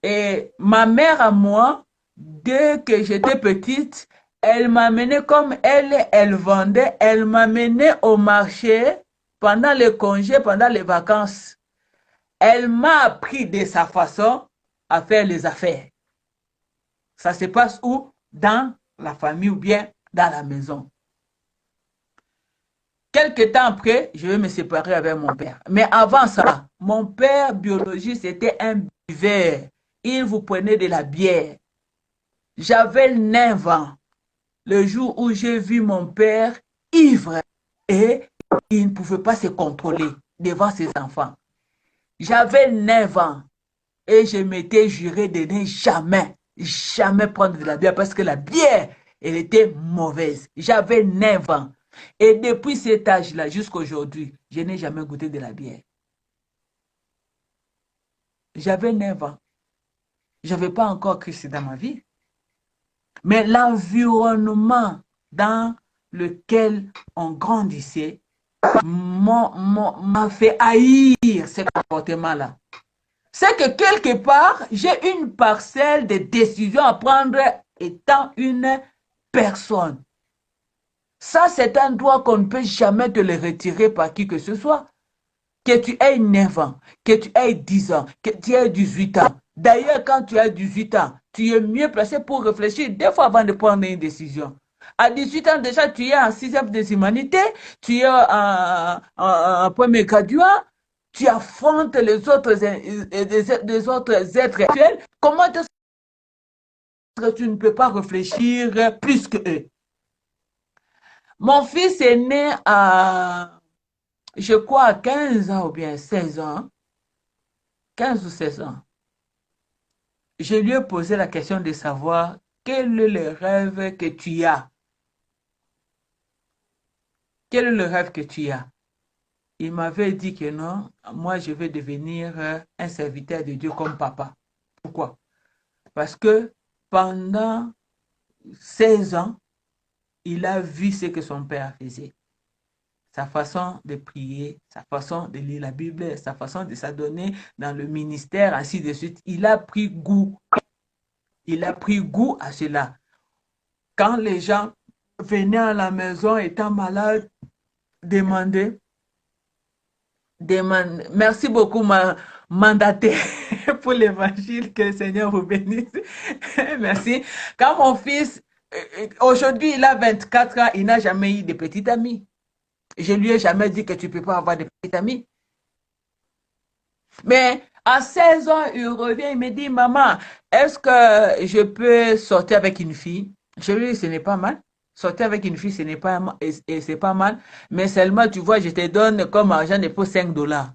Et ma mère à moi, dès que j'étais petite, Elle m'a mené comme elle vendait. Elle m'a mené au marché pendant les congés, pendant les vacances. Elle m'a appris de sa façon à faire les affaires. Ça se passe où? Dans la famille ou bien dans la maison. Quelque temps après, je vais me séparer avec mon père. Mais avant ça, mon père biologiste était un buveur. Il vous prenait de la bière. J'avais 9 ans. Le jour où j'ai vu mon père ivre et il ne pouvait pas se contrôler devant ses enfants. J'avais 9 ans et je m'étais juré de ne jamais prendre de la bière parce que la bière, elle était mauvaise. J'avais 9 ans. Et depuis cet âge-là jusqu'à aujourd'hui, je n'ai jamais goûté de la bière. J'avais 9 ans. Je n'avais pas encore Christ dans ma vie. Mais l'environnement dans lequel on grandissait m'a fait haïr ce comportement-là. C'est que quelque part, j'ai une parcelle de décision à prendre étant une personne. Ça, c'est un droit qu'on ne peut jamais te le retirer par qui que ce soit. Que tu aies 9 ans, que tu aies 10 ans, que tu aies 18 ans. D'ailleurs, quand tu as 18 ans, tu es mieux placé pour réfléchir 2 fois avant de prendre une décision. À 18 ans, déjà, tu es en 6e des humanités, tu es en premier graduat, tu affrontes les autres êtres actuels. Comment est-ce que tu ne peux pas réfléchir plus que eux? Mon fils est né à, je crois, à 15 ans ou bien 16 ans. 15 ou 16 ans. Je lui ai posé la question de savoir quel est le rêve que tu as. Quel est le rêve que tu as? Il m'avait dit que non, moi je vais devenir un serviteur de Dieu comme papa. Pourquoi? Parce que pendant 16 ans, il a vu ce que son père faisait. Sa façon de prier, sa façon de lire la Bible, sa façon de s'adonner dans le ministère, ainsi de suite. Il a pris goût. Il a pris goût à cela. Quand les gens venaient à la maison étant malades, demandaient, merci beaucoup, mandataire, pour l'évangile, que le Seigneur vous bénisse. Merci. Quand mon fils, aujourd'hui, il a 24 ans, il n'a jamais eu de petite amie. Je lui ai jamais dit que tu ne peux pas avoir de petite amie. Mais à 16 ans, il revient, il me dit, maman, est-ce que je peux sortir avec une fille? Je lui dis, ce n'est pas mal. Sortir avec une fille, ce n'est pas, c'est pas mal. Mais seulement, tu vois, je te donne comme argent de pour 5 $.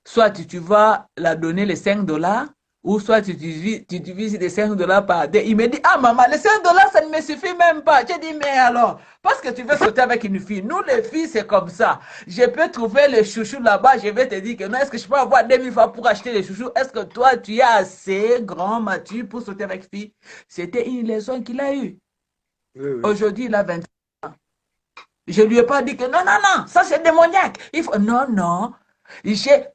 Soit tu vas la donner les 5 $, ou soit tu divises les 5 $ par 2. Il me dit, ah maman, les 5 $, ça ne me suffit même pas. J'ai dit, mais alors, parce que tu veux sortir avec une fille. Nous, les filles, c'est comme ça. Je peux trouver les chouchous là-bas, je vais te dire que non, est-ce que je peux avoir 2000 francs pour acheter les chouchous? Est-ce que toi, tu es assez grand, mature pour sortir avec fille? C'était une leçon qu'il a eue. Oui, oui. Aujourd'hui, il a 20 ans. Je ne lui ai pas dit que non, non, non, ça c'est démoniaque. Il faut... Non, non.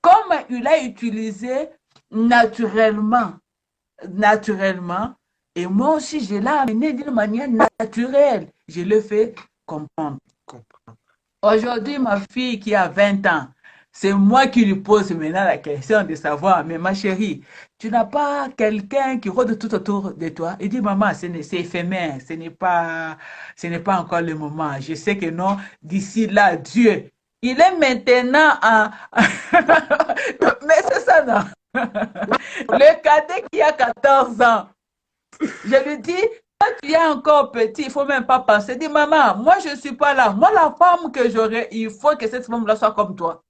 Comme il a utilisé naturellement, et moi aussi, je l'ai amené d'une manière naturelle. Je le fais comprendre. Aujourd'hui, ma fille qui a 20 ans, c'est moi qui lui pose maintenant la question de savoir, mais ma chérie, tu n'as pas quelqu'un qui rôde tout autour de toi? Il dit, maman, c'est éphémère, ce n'est pas encore le moment. Je sais que non, d'ici là, Dieu, il est maintenant en... Mais c'est ça, non? Le cadet qui a 14 ans, je lui dis, quand tu es encore petit, il ne faut même pas penser. Dis, maman, moi, je ne suis pas là. Moi, la femme que j'aurai, il faut que cette femme-là soit comme toi.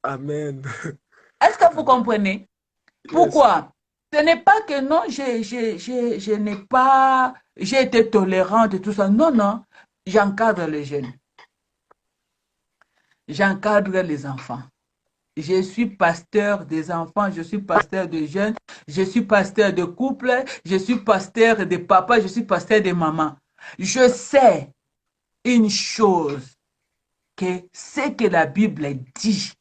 Amen. Est-ce que vous comprenez? Yes. Pourquoi? Ce n'est pas que non, je n'ai pas, j'ai été tolérante et tout ça. Non, non, j'encadre les jeunes. J'encadre les enfants. Je suis pasteur des enfants, je suis pasteur de jeunes, je suis pasteur de couples, je suis pasteur de papas, je suis pasteur de mamans. Je sais une chose, que ce que la Bible dit,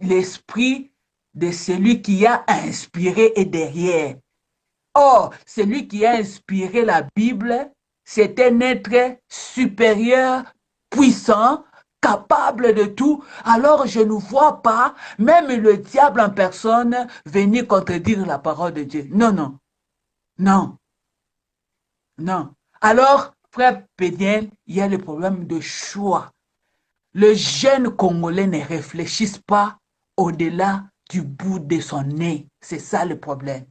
l'esprit de celui qui a inspiré est derrière. Or, celui qui a inspiré la Bible c'est un être supérieur, puissant, capable de tout. Alors je ne vois pas même le diable en personne venir contredire la parole de Dieu. Non, non, non, non. Alors, frère Pédiel, il y a le problème de choix. Le jeune Congolais ne réfléchisse pas au-delà du bout de son nez. C'est ça le problème.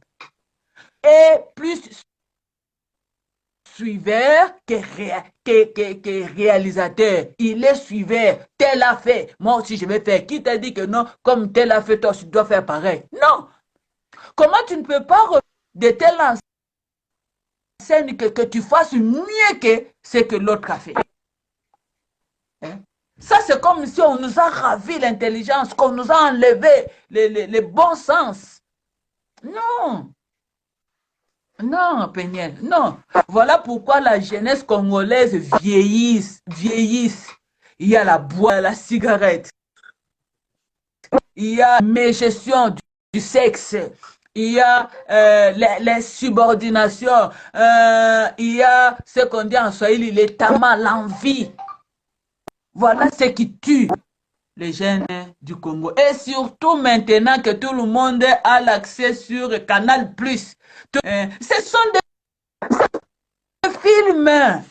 Et plus suiveur que réalisateur. Il est suiveur. Tel a fait. Moi aussi, je vais faire. Qui t'a dit que non, comme tel a fait, toi, tu dois faire pareil? Non. Comment tu ne peux pas de telle enseigne que tu fasses mieux que ce que l'autre a fait? Hein? Ça, c'est comme si on nous a ravi l'intelligence, qu'on nous a enlevé les bons sens. Non. Non, Péniel, non. Voilà pourquoi la jeunesse congolaise vieillisse. Il y a la boîte, la cigarette, il y a la gestion du sexe, il y a les subordinations, il y a ce qu'on dit en Swahili, les tamas, l'envie. Voilà ce qui tue les jeunes du Congo. Et surtout maintenant que tout le monde a l'accès sur Canal+. Ce sont des films.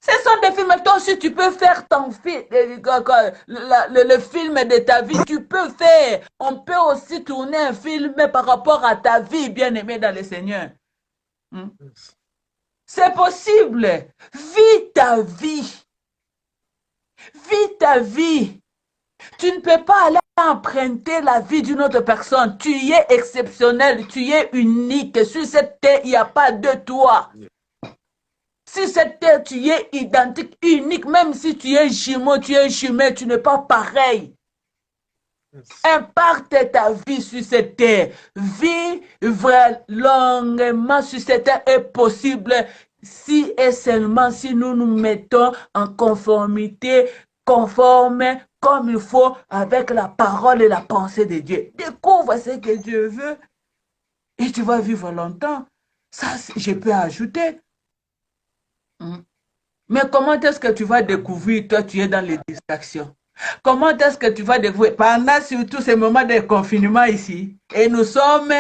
Ce sont des films. Toi aussi, tu peux faire ton film, le film de ta vie. Tu peux faire. On peut aussi tourner un film par rapport à ta vie, bien-aimé dans le Seigneur. C'est possible. Vis ta vie. Vis ta vie. Tu ne peux pas aller emprunter la vie d'une autre personne. Tu y es exceptionnel, tu y es unique. Sur cette terre, il n'y a pas de toi. Sur cette terre, tu y es identique, unique. Même si tu es jumeau, tu es jumelle, tu n'es pas pareil. Impacte ta vie sur cette terre. Vivre longuement sur cette terre est possible si et seulement si nous nous mettons en conformité, conforme comme il faut avec la parole et la pensée de Dieu. Découvre ce que Dieu veut et tu vas vivre longtemps. Ça, je peux ajouter. Mais comment est-ce que tu vas découvrir, toi, tu es dans les distractions? Comment est-ce que tu vas découvrir pendant surtout ces moments de confinement ici? Et nous sommes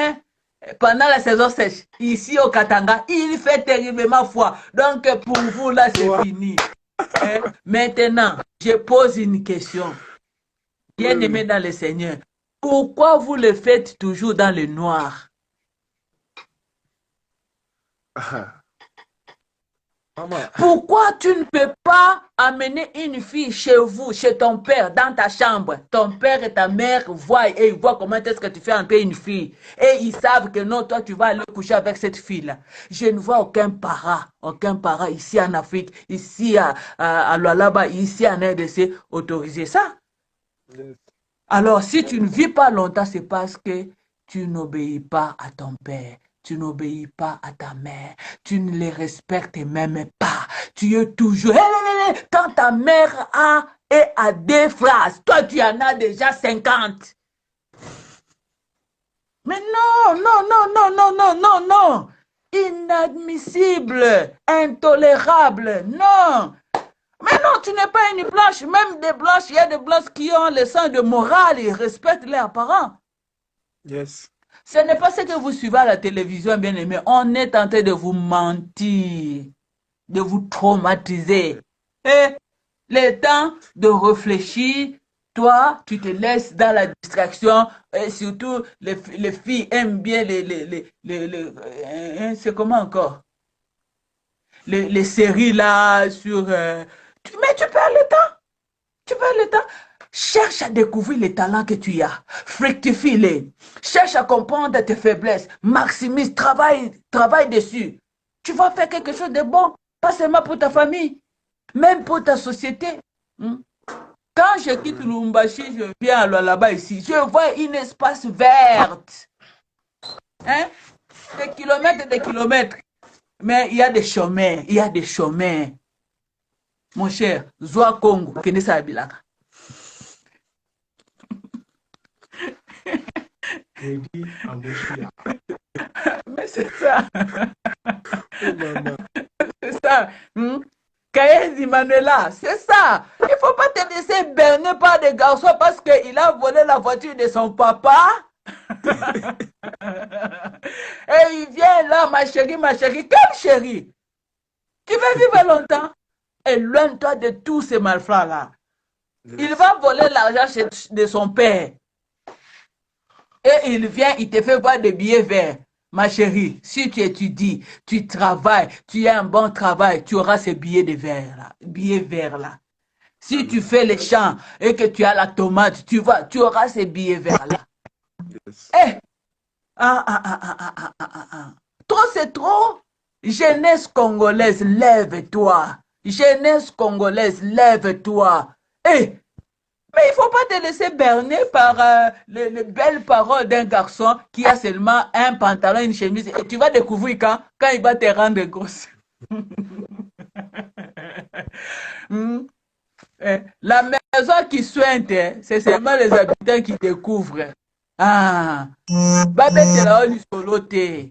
pendant la saison sèche, ici au Katanga, il fait terriblement froid. Donc pour vous, là, c'est fini. Maintenant, je pose une question. Bien-aimé dans le Seigneur, pourquoi vous le faites toujours dans le noir? Pourquoi tu ne peux pas amener une fille chez vous, chez ton père, dans ta chambre? Ton père et ta mère voient et ils voient comment est-ce que tu fais entrer une fille. Et ils savent que non, toi tu vas aller coucher avec cette fille-là. Je ne vois aucun parent ici en Afrique, ici à Lualaba, ici en RDC, autoriser ça. Alors si tu ne vis pas longtemps, c'est parce que tu n'obéis pas à ton père. Tu n'obéis pas à ta mère. Tu ne les respectes même pas. Tu es toujours... Quand ta mère est à des phrases, toi tu en as déjà 50. Mais non, non, non, non, non, non, non, non. Inadmissible, intolérable, non. Mais non, tu n'es pas une blanche. Même des blanches, il y a des blanches qui ont le sang de morale et respectent leurs parents. Yes. Ce n'est pas ce que vous suivez à la télévision, bien aimé. On est en train de vous mentir, de vous traumatiser. Et le temps de réfléchir, toi, tu te laisses dans la distraction. Et surtout, les filles aiment bien c'est comment encore? Les séries là sur... mais tu perds le temps. Tu perds le temps. Cherche à découvrir les talents que tu as. Fructifie-les. Cherche à comprendre tes faiblesses. Maximise, travaille dessus. Tu vas faire quelque chose de bon. Pas seulement pour ta famille, même pour ta société. Quand je quitte Lumbashi, je viens à là-bas ici. Je vois une espace verte. Hein? Des kilomètres. Mais il y a des chemins. Mon cher, Zoa Congo, Kenesa Abilaka. Mais c'est ça. Oh, maman. C'est ça. Manuela, c'est ça. Il ne faut pas te laisser berner par des garçons parce qu'il a volé la voiture de son papa. Et il vient là, ma chérie, ma chérie. Quelle chérie? Tu veux vivre longtemps? Éloigne-toi de tous ces malfrats-là. Il va voler l'argent de son père. Et il vient, il te fait voir des billets verts. Ma chérie, si tu étudies, tu travailles, tu as un bon travail, tu auras ces billets de verre là, billets verts là. Si tu fais les champs et que tu as la tomate, tu auras ces billets verts là. Yes. Eh, trop c'est trop. Jeunesse congolaise, lève-toi. Jeunesse congolaise, lève-toi. Eh, mais il ne faut pas te laisser berner par les belles paroles d'un garçon qui a seulement un pantalon, une chemise. Et tu vas découvrir quand il va te rendre grosse. Hmm. La maison qui soigne, c'est seulement les habitants qui découvrent. Ah, babette la oli solo te.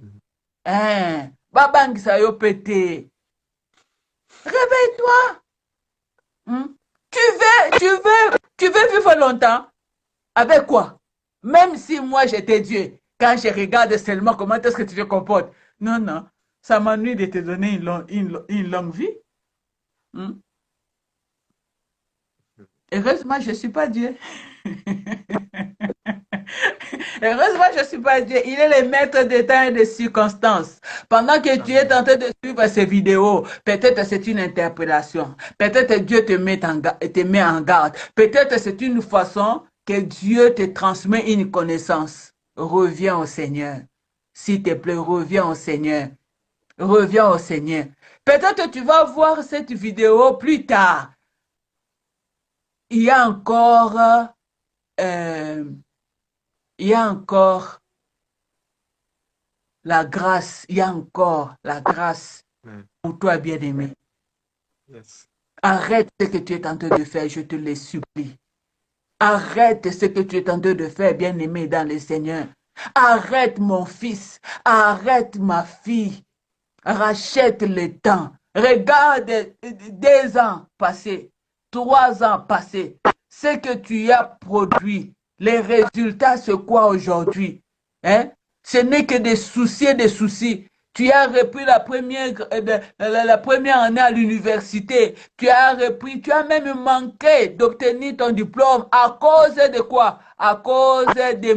Babangisa yo pété. Réveille-toi. Hmm. Tu veux vivre longtemps? Avec quoi? Même si moi j'étais Dieu, quand je regarde seulement comment est-ce que tu te comportes. Non, non, ça m'ennuie de te donner une longue vie. Hmm. Heureusement, je ne suis pas Dieu. Heureusement, je ne suis pas Dieu. Il est le maître des temps et des circonstances. Pendant que tu es en train de suivre ces vidéos, peut-être c'est une interpellation. Peut-être Dieu te met en garde. Peut-être c'est une façon que Dieu te transmet une connaissance. Reviens au Seigneur. S'il te plaît, reviens au Seigneur. Reviens au Seigneur. Peut-être tu vas voir cette vidéo plus tard. Il y a encore, euh, il y a encore la grâce, il y a encore la grâce pour toi, bien-aimé. Yes. Arrête ce que tu es en train de faire, je te le supplie. Arrête ce que tu es en train de faire, bien-aimé, dans le Seigneur. Arrête, mon fils. Arrête, ma fille. Rachète le temps. Regarde 2 ans passés, 3 ans passés. Ce que tu as produit, les résultats, c'est quoi aujourd'hui? Hein? Ce n'est que des soucis, des soucis. Tu as repris la première année à l'université. Tu as repris, tu as même manqué d'obtenir ton diplôme à cause de quoi? À cause des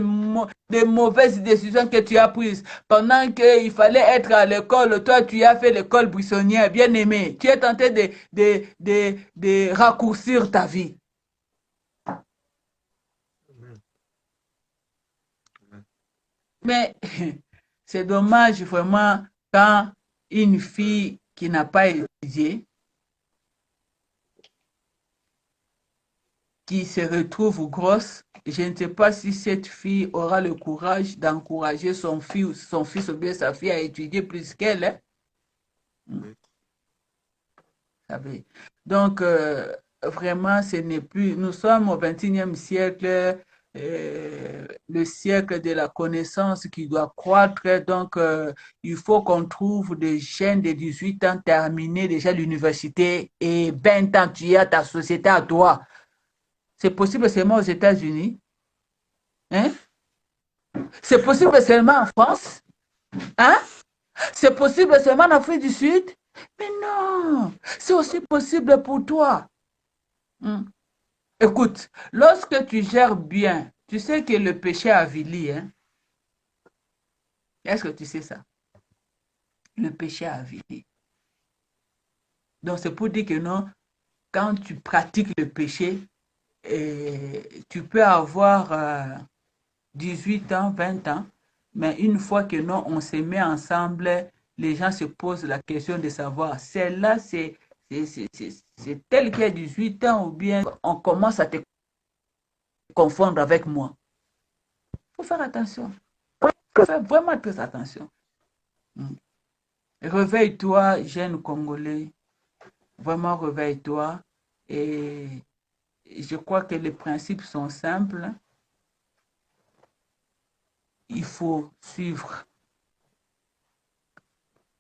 mauvaises décisions que tu as prises. Pendant qu'il fallait être à l'école, toi, tu as fait l'école buissonnière, bien aimé. Tu es tenté de raccourcir ta vie. Mais c'est dommage vraiment quand une fille qui n'a pas étudié, qui se retrouve grosse, je ne sais pas si cette fille aura le courage d'encourager son fils ou bien sa fille à étudier plus qu'elle. Hein. Donc, vraiment, ce n'est plus. Nous sommes au XXIe siècle, le siècle de la connaissance qui doit croître. Donc, il faut qu'on trouve des jeunes de 18 ans terminés déjà l'université et 20 ans, tu as ta société à toi. C'est possible seulement aux États-Unis. Hein? C'est possible seulement en France. Hein? C'est possible seulement en Afrique du Sud. Mais non, c'est aussi possible pour toi. Hmm. Écoute, lorsque tu gères bien, tu sais que le péché avilit, hein? Est-ce que tu sais ça? Le péché avilit. Donc, c'est pour dire que non, quand tu pratiques le péché, tu peux avoir 18 ans, 20 ans, mais une fois que non, on se met ensemble, les gens se posent la question de savoir, celle-là, c'est elle qui a 18 ans ou bien on commence à te confondre avec moi. Il faut faire attention. Il faut faire vraiment très attention. Réveille-toi, jeune Congolais. Vraiment, réveille-toi. Et je crois que les principes sont simples. Il faut suivre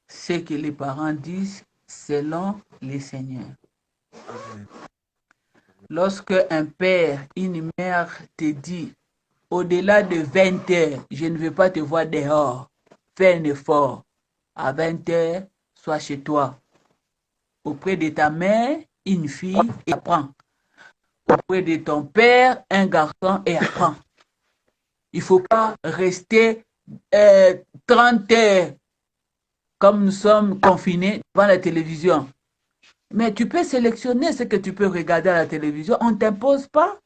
ce que les parents disent selon les seigneurs. Amen. Lorsque un père, une mère te dit, au-delà de 20 heures, je ne veux pas te voir dehors, fais un effort. À 20 heures, sois chez toi. Auprès de ta mère, une fille, et apprends. Auprès de ton père, un garçon, et apprends. Il ne faut pas rester 30 heures comme nous sommes confinés devant la télévision. Mais tu peux sélectionner ce que tu peux regarder à la télévision. On ne t'impose pas.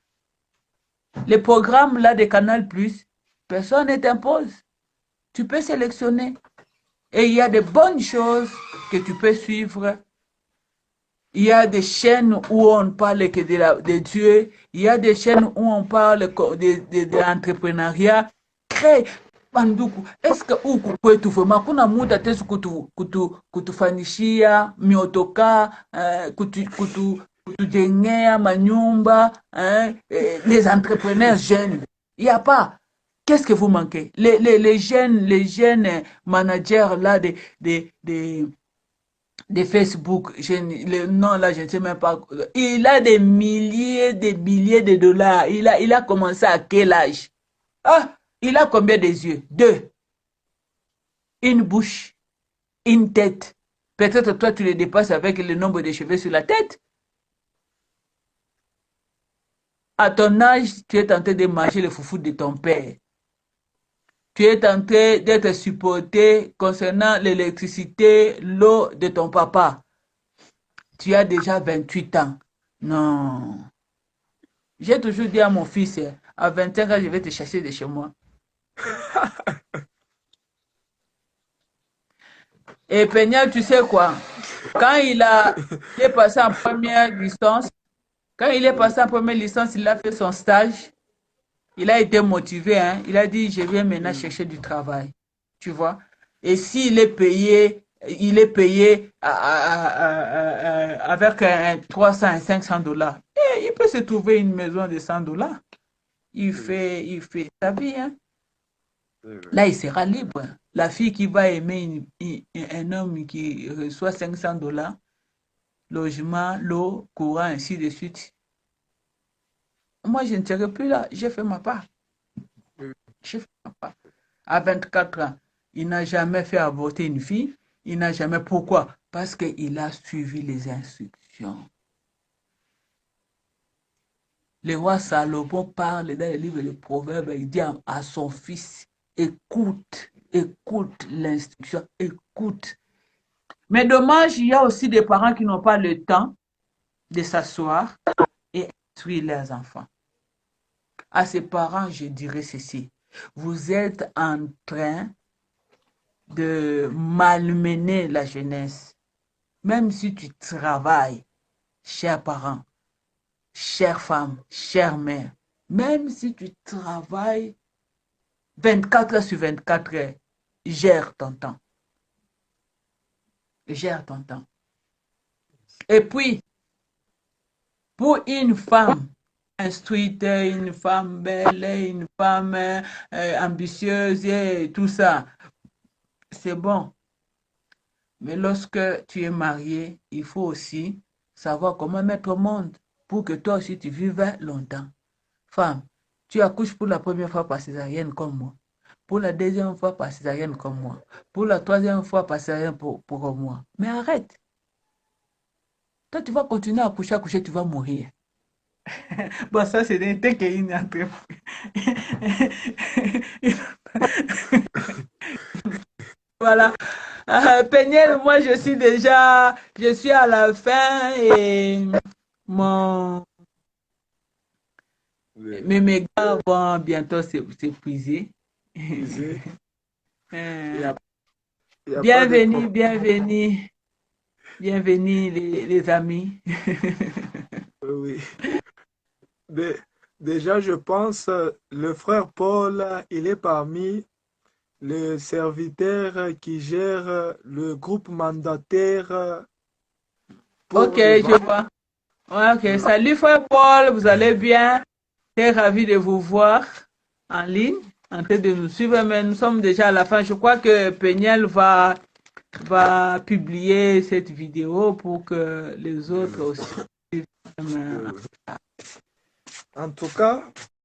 Les programmes là de Canal+, personne ne t'impose. Tu peux sélectionner. Et il y a de bonnes choses que tu peux suivre. Il y a des chaînes où on parle que de Dieu. Il y a des chaînes où on parle de l'entrepreneuriat. Crée. Banduku, est-ce que huku kwetu vema kuna muda tesu kutufanishia miotoka kutujengea manyumba les entrepreneurs jeunes? Il n'y a pas. Qu'est-ce que vous manquez? Les jeunes managers là de Facebook, le nom là, je ne sais même pas. Il a des milliers de dollars. Il a commencé à quel âge? Ah, il a combien de yeux? Deux. Une bouche, une tête. Peut-être toi, tu le dépasses avec le nombre de cheveux sur la tête. À ton âge, tu es en train de manger le foufou de ton père. Tu es en train d'être supporté concernant l'électricité, l'eau de ton papa. Tu as déjà 28 ans. Non. J'ai toujours dit à mon fils, à 25 ans, je vais te chercher de chez moi. Et Peignal, tu sais quoi? Quand il est passé en première licence, il a fait son stage. Il a été motivé, hein. Il a dit, je viens maintenant chercher du travail. Tu vois? Et s'il est payé, il est payé avec 300 et 500 dollars. Et il peut se trouver une maison de 100 dollars. Il fait sa vie, hein. Là, il sera libre. La fille qui va aimer un homme qui reçoit 500 dollars, logement, l'eau, courant, ainsi de suite. Moi, je ne serai plus là. J'ai fait ma part. J'ai fait ma part. À 24 ans, il n'a jamais fait avorter une fille. Il n'a jamais. Pourquoi? Parce qu'il a suivi les instructions. Le roi Salomon parle dans le livre de Proverbes. Il dit à son fils, écoute l'instruction, écoute. Mais dommage, il y a aussi des parents qui n'ont pas le temps de s'asseoir et instruire leurs enfants. À ces parents, je dirais ceci. Vous êtes en train de malmener la jeunesse. Même si tu travailles, chers parents, chères femmes, chères mères, même si tu travailles 24 heures sur 24 heures, gère ton temps. Gère ton temps. Et puis, pour une femme instruite, une femme belle, une femme ambitieuse et tout ça, c'est bon. Mais lorsque tu es marié, il faut aussi savoir comment mettre au monde pour que toi aussi tu vives longtemps. Femme, tu accouches pour la première fois par césarienne comme moi. Pour la deuxième fois par césarienne comme moi. Pour la troisième fois par césarienne pour moi. Mais arrête. Toi, tu vas continuer à accoucher, tu vas mourir. Bon, ça, c'est n'était qu'une entreprise. Voilà. Peignel, moi, je suis à la fin et mes mégas vont bientôt s'épuiser. Bienvenue les amis. Oui. Déjà, je pense, le frère Paul, il est parmi les serviteurs qui gèrent le groupe mandataire pour Ok, je vois. Ouais, ok, salut frère Paul, vous allez bien? Très ravi de vous voir en ligne, en train de nous suivre, mais nous sommes déjà à la fin. Je crois que Peignel va publier cette vidéo pour que les autres aussi Amen. En tout cas,